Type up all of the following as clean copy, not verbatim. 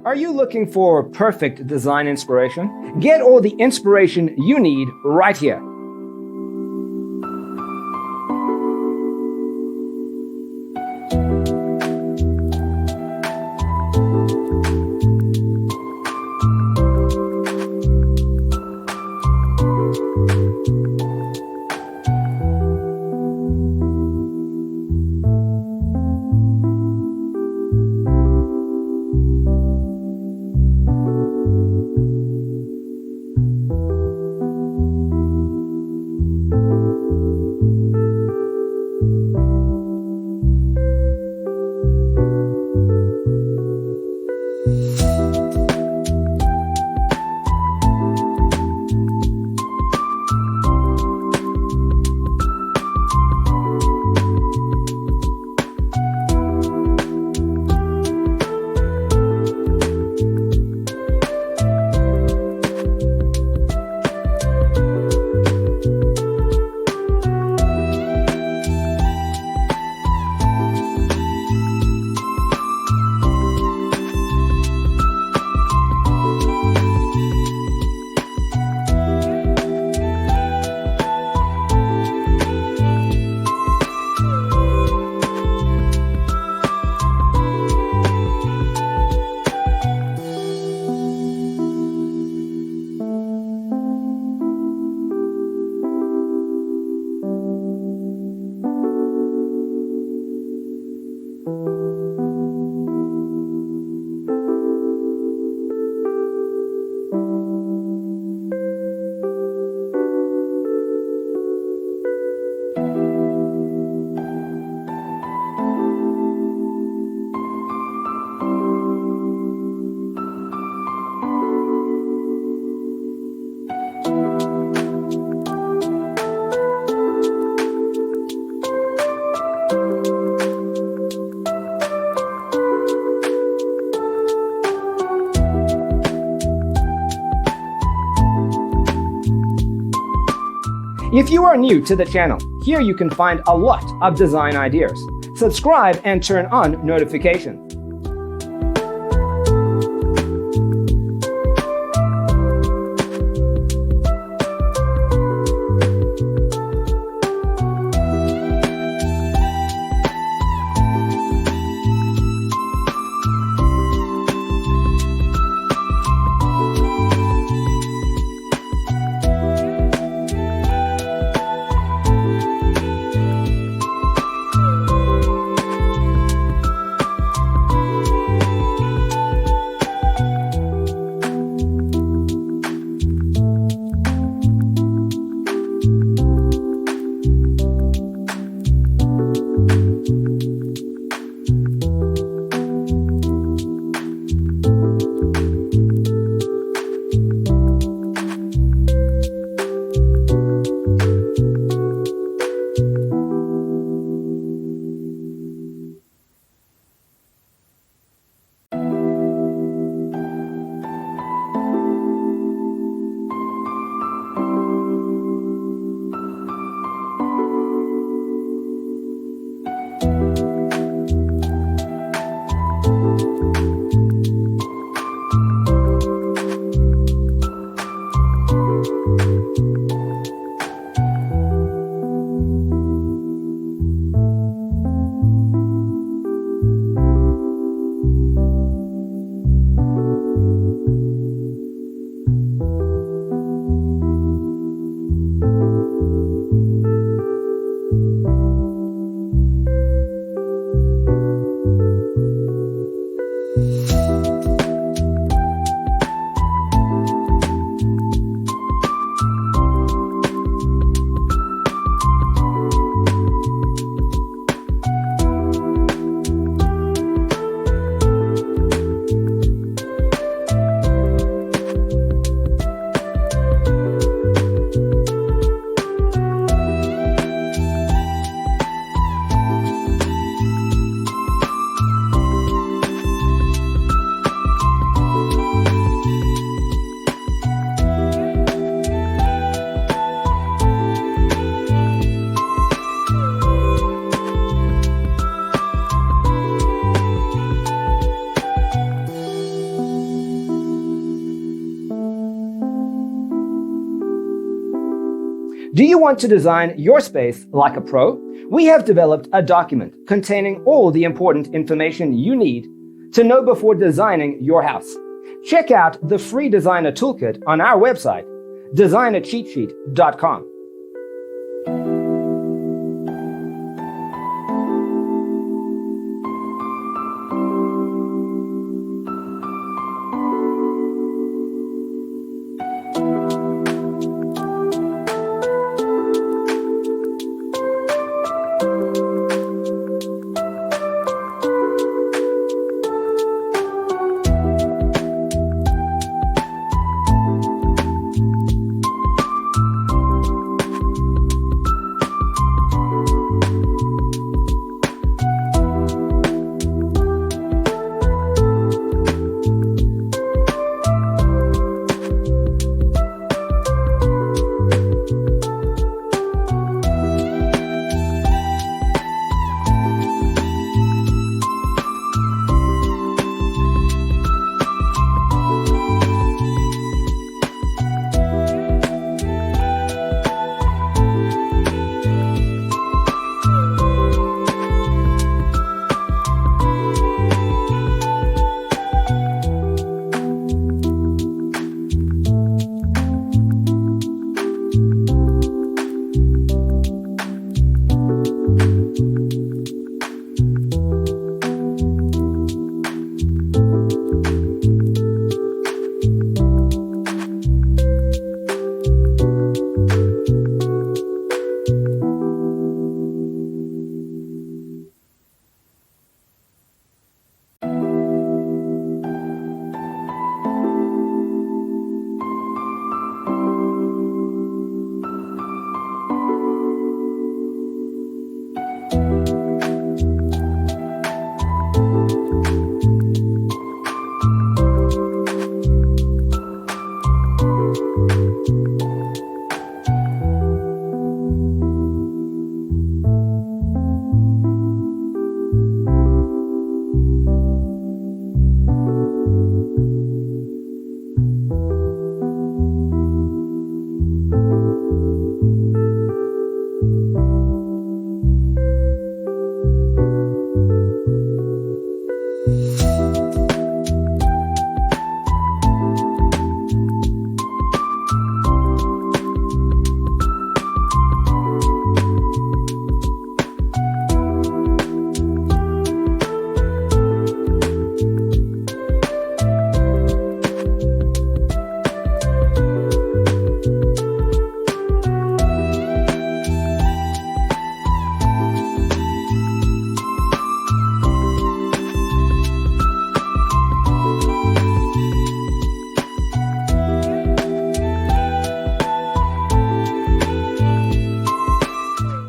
Are you looking for perfect design inspiration? Get all the inspiration you need right here. If you are new to the channel, here you can find a lot of design ideas. Subscribe and turn on notifications. Do you want to design your space like a pro? We have developed a document containing all the important information you need to know before designing your house. Check out the free designer toolkit on our website, designercheatsheet.com.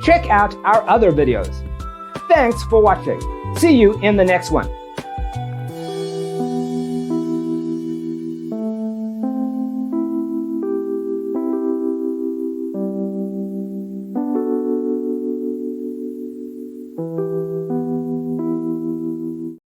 Check out our other videos. Thanks for watching. See you in the next one.